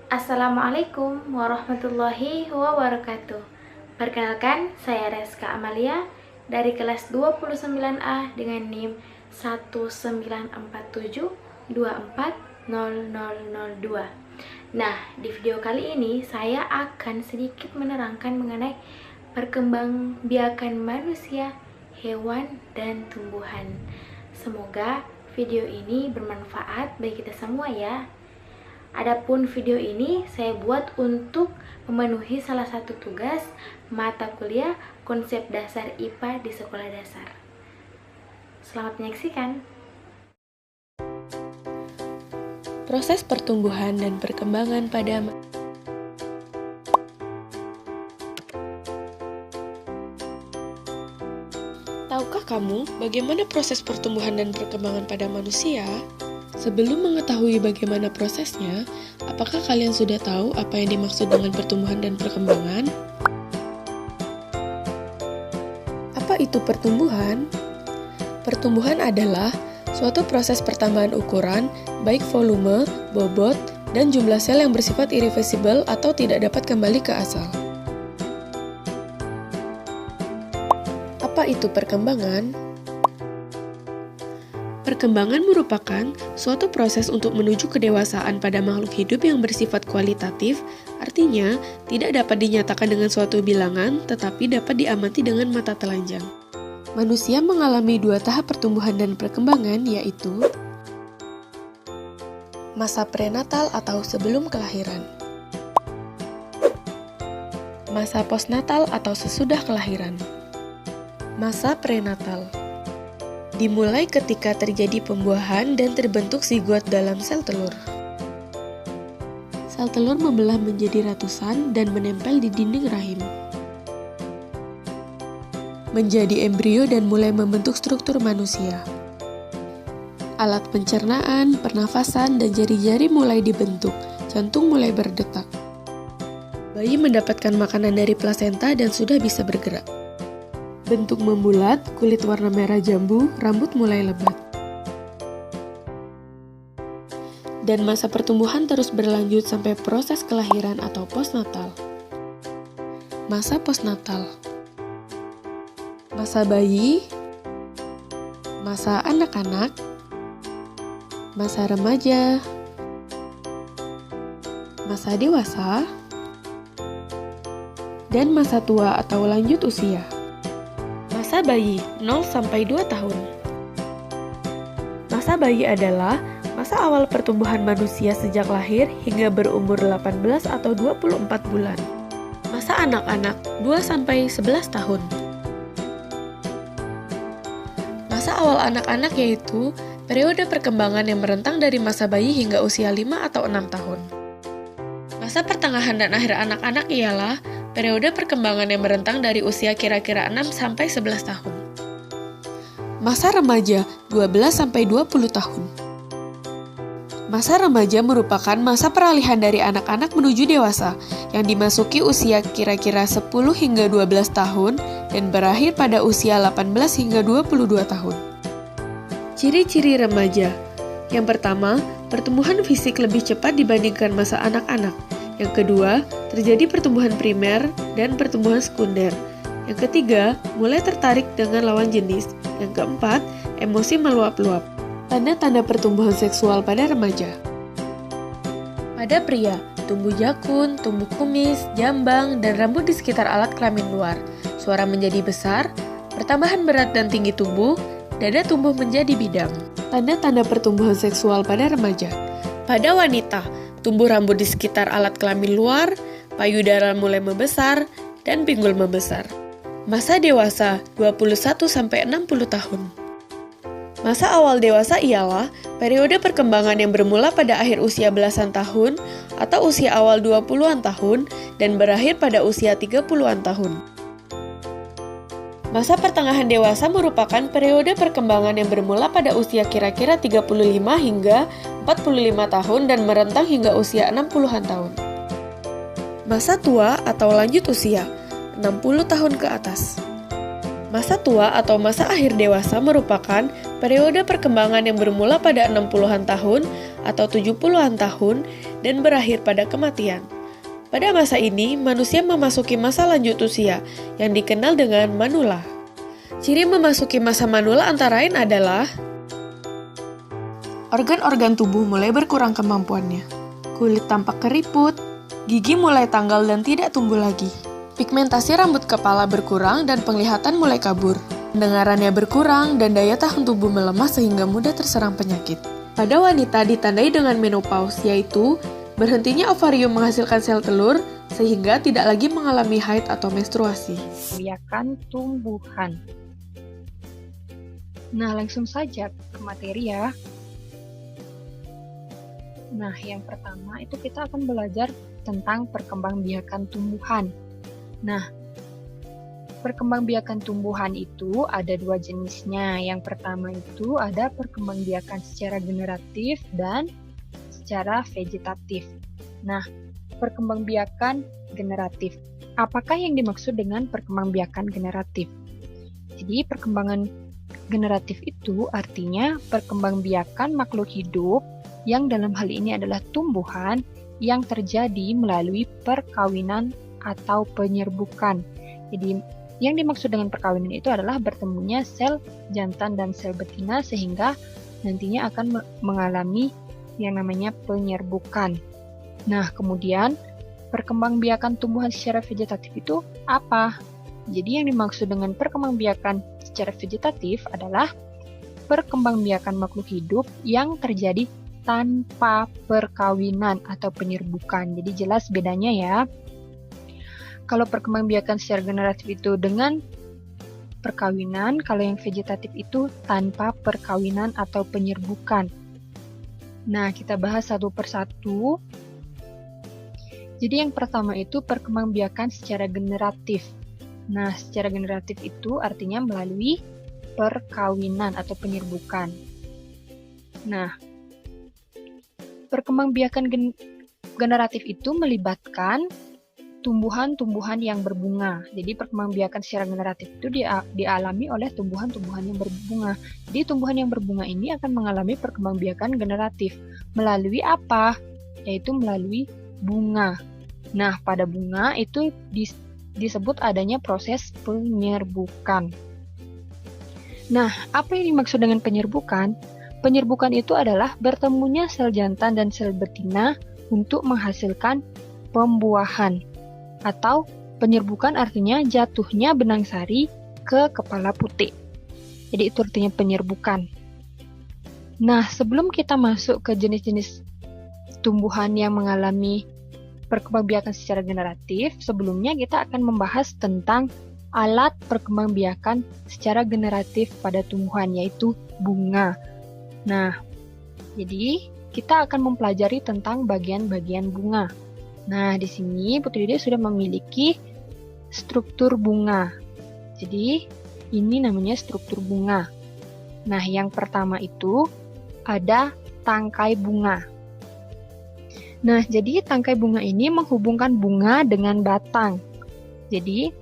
Assalamualaikum warahmatullahi wabarakatuh. Perkenalkan, saya Reska Amalia dari kelas 29A dengan NIM 19472400002. Nah, di video kali ini saya akan sedikit menerangkan mengenai perkembangbiakan manusia, hewan, dan tumbuhan. Semoga video ini bermanfaat bagi kita semua ya. Adapun video ini saya buat untuk memenuhi salah satu tugas mata kuliah konsep dasar IPA di sekolah dasar. Selamat menyaksikan. Proses pertumbuhan dan perkembangan pada Tahukah kamu bagaimana proses pertumbuhan dan perkembangan pada manusia? Sebelum mengetahui bagaimana prosesnya, apakah kalian sudah tahu apa yang dimaksud dengan pertumbuhan dan perkembangan? Apa itu pertumbuhan? Pertumbuhan adalah suatu proses pertambahan ukuran, baik volume, bobot, dan jumlah sel yang bersifat irreversibel atau tidak dapat kembali ke asal. Apa itu perkembangan? Perkembangan merupakan suatu proses untuk menuju kedewasaan pada makhluk hidup yang bersifat kualitatif, artinya tidak dapat dinyatakan dengan suatu bilangan, tetapi dapat diamati dengan mata telanjang. Manusia mengalami dua tahap pertumbuhan dan perkembangan, yaitu masa prenatal atau sebelum kelahiran, masa postnatal atau sesudah kelahiran. Masa prenatal dimulai ketika terjadi pembuahan dan terbentuk zigot dalam sel telur. Sel telur membelah menjadi ratusan dan menempel di dinding rahim. Menjadi embrio dan mulai membentuk struktur manusia. Alat pencernaan, pernafasan, dan jari-jari mulai dibentuk, jantung mulai berdetak. Bayi mendapatkan makanan dari plasenta dan sudah bisa bergerak. Bentuk membulat, kulit warna merah jambu, rambut mulai lebat. Dan masa pertumbuhan terus berlanjut sampai proses kelahiran atau postnatal. Masa postnatal. Masa bayi, masa anak-anak, masa remaja, masa dewasa, dan masa tua atau lanjut usia. Masa bayi 0-2 tahun. Masa bayi adalah masa awal pertumbuhan manusia sejak lahir hingga berumur 18 atau 24 bulan. Masa anak-anak 2-11 tahun. Masa awal anak-anak yaitu periode perkembangan yang merentang dari masa bayi hingga usia 5 atau 6 tahun. Masa pertengahan dan akhir anak-anak ialah periode perkembangan yang merentang dari usia kira-kira 6-11 tahun. Masa remaja 12-20 tahun. Masa remaja merupakan masa peralihan dari anak-anak menuju dewasa yang dimasuki usia kira-kira 10 hingga 12 tahun dan berakhir pada usia 18 hingga 22 tahun. Ciri-ciri remaja. Yang pertama, pertumbuhan fisik lebih cepat dibandingkan masa anak-anak. Yang kedua, terjadi pertumbuhan primer dan pertumbuhan sekunder. Yang ketiga, mulai tertarik dengan lawan jenis. Yang keempat, emosi meluap-luap. Tanda-tanda pertumbuhan seksual pada remaja. Pada pria, tumbuh jakun, tumbuh kumis, jambang, dan rambut di sekitar alat kelamin luar. Suara menjadi besar, pertambahan berat dan tinggi tubuh, dada tumbuh menjadi bidang. Tanda-tanda pertumbuhan seksual pada remaja. Pada wanita, tumbuh rambut di sekitar alat kelamin luar, payudara mulai membesar, dan pinggul membesar. Masa dewasa 21-60 tahun. Masa awal dewasa ialah periode perkembangan yang bermula pada akhir usia belasan tahun atau usia awal 20-an tahun dan berakhir pada usia 30-an tahun. Masa pertengahan dewasa merupakan periode perkembangan yang bermula pada usia kira-kira 35 hingga 45 tahun dan merentang hingga usia 60-an tahun. Masa tua atau lanjut usia, 60 tahun ke atas. Masa tua atau masa akhir dewasa merupakan periode perkembangan yang bermula pada 60-an tahun atau 70-an tahun dan berakhir pada kematian. Pada masa ini, manusia memasuki masa lanjut usia yang dikenal dengan manula. Ciri memasuki masa manula antara lain adalah organ-organ tubuh mulai berkurang kemampuannya. Kulit tampak keriput, gigi mulai tanggal dan tidak tumbuh lagi. Pigmentasi rambut kepala berkurang dan penglihatan mulai kabur. Pendengarannya berkurang dan daya tahan tubuh melemah sehingga mudah terserang penyakit. Pada wanita ditandai dengan menopause, yaitu berhentinya ovarium menghasilkan sel telur sehingga tidak lagi mengalami haid atau menstruasi. Biakan tumbuhan. Nah, langsung saja ke materi ya. Nah, yang pertama itu kita akan belajar tentang perkembangbiakan tumbuhan. Nah, perkembangbiakan tumbuhan itu ada dua jenisnya. Yang pertama itu ada perkembangbiakan secara generatif dan secara vegetatif. Nah, perkembangbiakan generatif. Apakah yang dimaksud dengan perkembangbiakan generatif? Jadi, perkembangan generatif itu artinya perkembangbiakan makhluk hidup yang dalam hal ini adalah tumbuhan yang terjadi melalui perkawinan atau penyerbukan. Jadi, yang dimaksud dengan perkawinan itu adalah bertemunya sel jantan dan sel betina sehingga nantinya akan mengalami yang namanya penyerbukan. Nah, kemudian perkembangbiakan tumbuhan secara vegetatif itu apa? Jadi yang dimaksud dengan perkembangbiakan secara vegetatif adalah perkembangbiakan makhluk hidup yang terjadi tanpa perkawinan atau penyerbukan. Jadi jelas bedanya ya. Kalau perkembangbiakan secara generatif itu dengan perkawinan, kalau yang vegetatif itu tanpa perkawinan atau penyerbukan. Nah, kita bahas satu persatu. Jadi yang pertama itu perkembangbiakan secara generatif. Nah, secara generatif itu artinya melalui perkawinan atau penyerbukan. Nah, perkembangbiakan generatif itu melibatkan tumbuhan-tumbuhan yang berbunga. Jadi perkembangbiakan secara generatif itu dialami oleh tumbuhan-tumbuhan yang berbunga. Jadi tumbuhan yang berbunga ini akan mengalami perkembangbiakan generatif. Melalui apa? Yaitu melalui bunga. Nah, pada bunga itu disebut adanya proses penyerbukan. Nah, apa yang dimaksud dengan penyerbukan? Penyerbukan itu adalah bertemunya sel jantan dan sel betina untuk menghasilkan pembuahan. Atau penyerbukan artinya jatuhnya benang sari ke kepala putik. Jadi itu artinya penyerbukan. Nah, sebelum kita masuk ke jenis-jenis tumbuhan yang mengalami perkembangbiakan secara generatif, sebelumnya kita akan membahas tentang alat perkembangbiakan secara generatif pada tumbuhan, yaitu bunga. Nah, jadi kita akan mempelajari tentang bagian-bagian bunga. Nah, di sini Putri Dede sudah memiliki struktur bunga. Jadi, ini namanya struktur bunga. Nah, yang pertama itu ada tangkai bunga. Nah, jadi tangkai bunga ini menghubungkan bunga dengan batang. Jadi,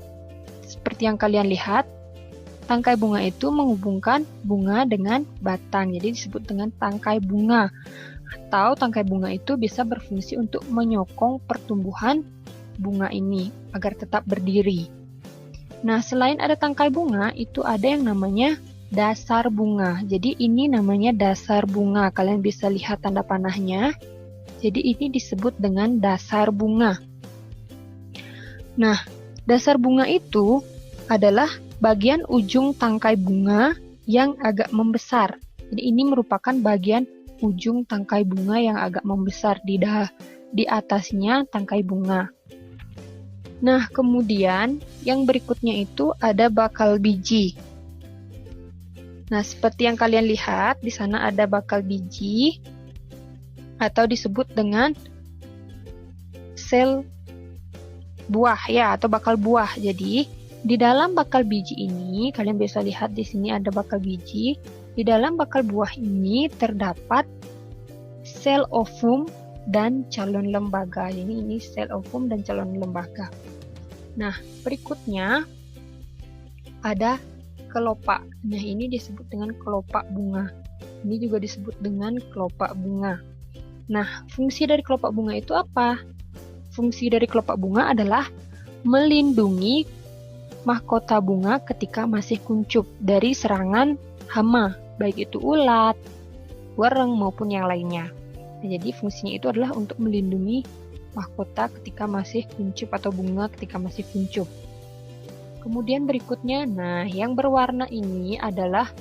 seperti yang kalian lihat, tangkai bunga itu menghubungkan bunga dengan batang. Jadi, disebut dengan tangkai bunga. Atau tangkai bunga itu bisa berfungsi untuk menyokong pertumbuhan bunga ini agar tetap berdiri. Nah, selain ada tangkai bunga, itu ada yang namanya dasar bunga. Jadi ini namanya dasar bunga. Kalian bisa lihat tanda panahnya. Jadi ini disebut dengan dasar bunga. Nah, dasar bunga itu adalah bagian ujung tangkai bunga yang agak membesar. Jadi ini merupakan bagian ujung tangkai bunga yang agak membesar di atasnya tangkai bunga. Nah, kemudian yang berikutnya itu ada bakal biji. Nah, seperti yang kalian lihat, di sana ada bakal biji atau disebut dengan sel buah ya, atau bakal buah. Jadi, di dalam bakal biji ini, kalian bisa lihat di sini ada bakal biji. Di dalam bakal buah ini terdapat sel ovum dan calon lembaga. Jadi ini sel ovum dan calon lembaga. Nah, berikutnya ada kelopak. Nah, ini disebut dengan kelopak bunga. Ini juga disebut dengan kelopak bunga. Nah, fungsi dari kelopak bunga itu apa? Fungsi dari kelopak bunga adalah melindungi mahkota bunga ketika masih kuncup dari serangan hama, baik itu ulat, wereng, maupun yang lainnya. Nah, jadi fungsinya itu adalah untuk melindungi mahkota ketika masih kuncup atau bunga ketika masih kuncup. Kemudian berikutnya, nah yang berwarna ini adalah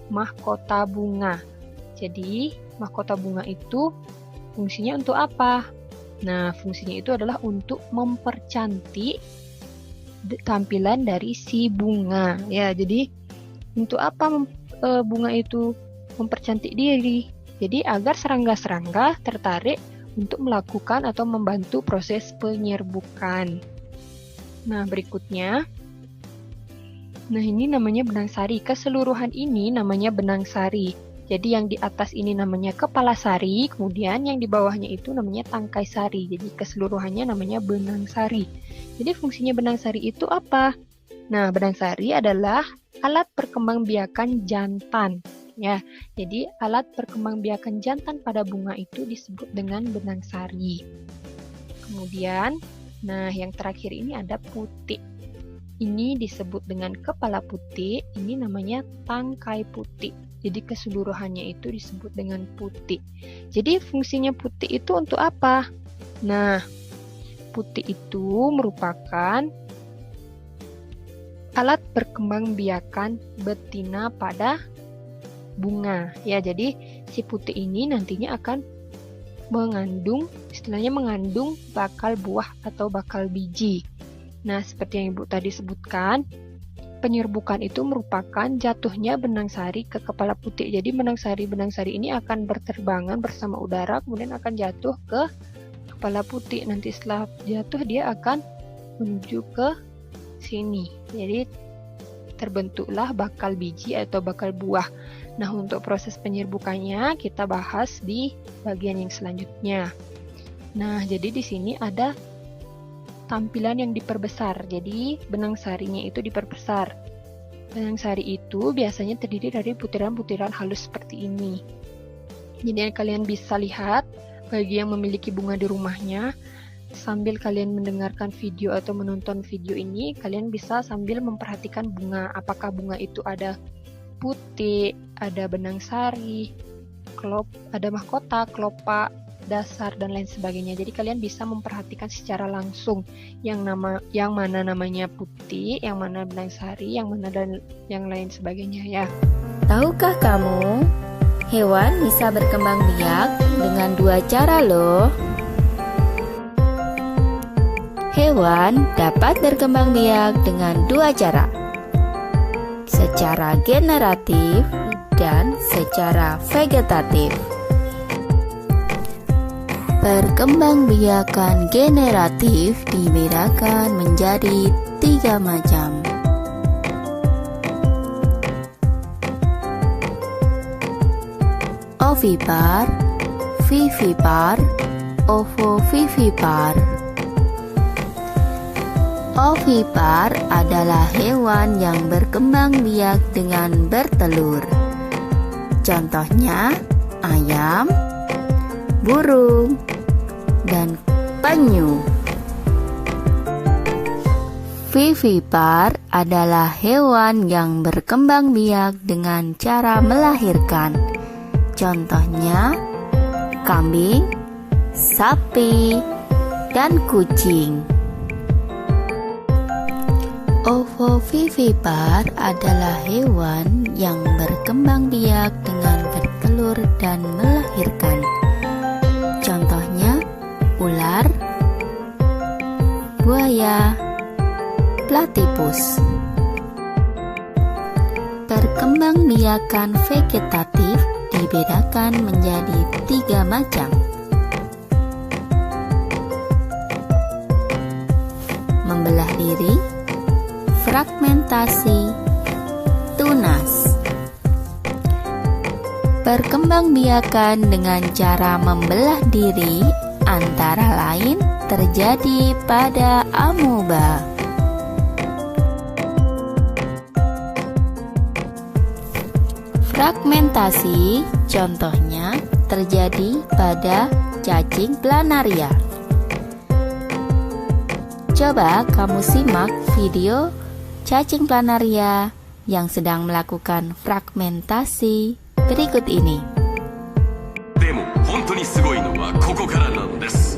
mahkota bunga. Jadi mahkota bunga itu fungsinya untuk apa? Nah, fungsinya itu adalah untuk mempercantik tampilan dari si bunga. Ya, jadi untuk apa bunga itu mempercantik diri? Jadi agar serangga-serangga tertarik untuk melakukan atau membantu proses penyerbukan. Nah, berikutnya. Nah, ini namanya benang sari. Keseluruhan ini namanya benang sari. Jadi yang di atas ini namanya kepala sari, kemudian yang di bawahnya itu namanya tangkai sari. Jadi keseluruhannya namanya benang sari. Jadi fungsinya benang sari itu apa? Nah, benang sari adalah alat perkembangbiakan jantan. Ya, jadi alat perkembangbiakan jantan pada bunga itu disebut dengan benang sari. Kemudian, nah yang terakhir ini ada putik. Ini disebut dengan kepala putik, ini namanya tangkai putik. Jadi keseluruhannya itu disebut dengan putik. Jadi fungsinya putik itu untuk apa? Nah, putik itu merupakan alat perkembangbiakan betina pada bunga. Ya, jadi si putik ini nantinya akan mengandung bakal buah atau bakal biji. Nah, seperti yang Ibu tadi sebutkan, penyerbukan itu merupakan jatuhnya benang sari ke kepala putik. Jadi benang sari ini akan berterbangan bersama udara, kemudian akan jatuh ke kepala putik. Nanti setelah jatuh dia akan menuju ke sini. Jadi terbentuklah bakal biji atau bakal buah. Nah, untuk proses penyerbukannya kita bahas di bagian yang selanjutnya. Nah, jadi di sini ada tampilan yang diperbesar. Jadi benang sarinya itu diperbesar. Benang sari itu biasanya terdiri dari butiran-butiran halus seperti ini. Jadi kalian bisa lihat bagi yang memiliki bunga di rumahnya, sambil kalian mendengarkan video atau menonton video ini, kalian bisa sambil memperhatikan bunga. Apakah bunga itu ada putih, ada benang sari, ada mahkota, kelopak, dasar, dan lain sebagainya. Jadi kalian bisa memperhatikan secara langsung yang mana namanya putih, yang mana benang sari, yang mana dan yang lain sebagainya ya. Tahukah kamu, hewan bisa berkembang biak dengan 2 cara loh. Hewan dapat berkembang biak dengan 2 cara. Secara generatif dan secara vegetatif. Perkembangbiakan generatif dibedakan menjadi 3 macam. Ovipar, vivipar, ovovivipar. Ovipar adalah hewan yang berkembang biak dengan bertelur. Contohnya ayam, burung, dan penyu. Vivipar adalah hewan yang berkembang biak dengan cara melahirkan. Contohnya kambing, sapi, dan kucing. Ovovivipar adalah hewan yang berkembang biak dengan bertelur dan melahirkan. Contohnya ular, buaya, platypus. Perkembangbiakan vegetatif dibedakan menjadi 3 macam. Membelah diri, fragmentasi, tunas. Perkembangbiakan dengan cara membelah diri antara lain terjadi pada amoeba. Fragmentasi contohnya terjadi pada cacing planaria. Coba kamu simak video cacing planaria yang sedang melakukan fragmentasi berikut ini. でも本当にすごいのはここからなのです。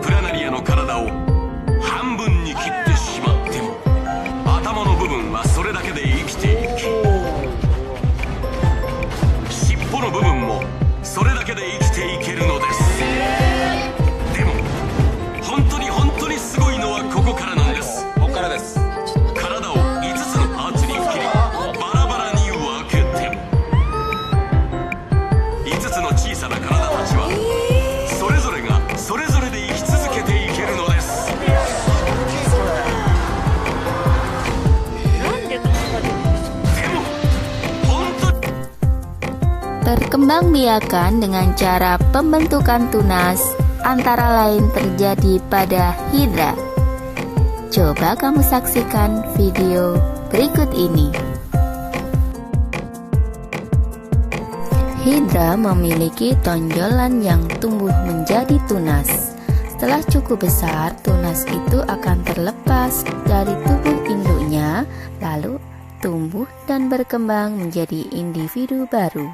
プラナリアの体を半分に切ってしまっても頭の部分はそれだけで生きていき、尻尾の部分もそれだけで生きていけるのです。でも本当にすごいのはここからなんです。ここからです。体を5つのパーツに切りバラバラに分けて5つの小さな体たちはそれぞれがそれぞれで生き続けていけるのです。でも本当に Perkembangbiakan dengan cara pembentukan tunas antara lain terjadi pada hidra. Coba kamu saksikan video berikut ini. Hidra memiliki tonjolan yang tumbuh menjadi tunas. Setelah cukup besar, tunas itu akan terlepas dari tubuh induknya, lalu tumbuh dan berkembang menjadi individu baru.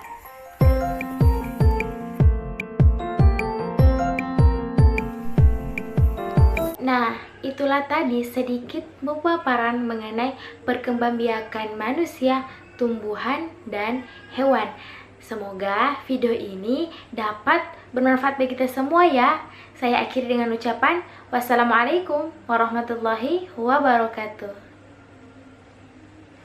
Nah, itulah tadi sedikit pemaparan mengenai perkembangbiakan manusia, tumbuhan, dan hewan. Semoga video ini dapat bermanfaat bagi kita semua ya. Saya akhiri dengan ucapan wassalamualaikum warahmatullahi wabarakatuh.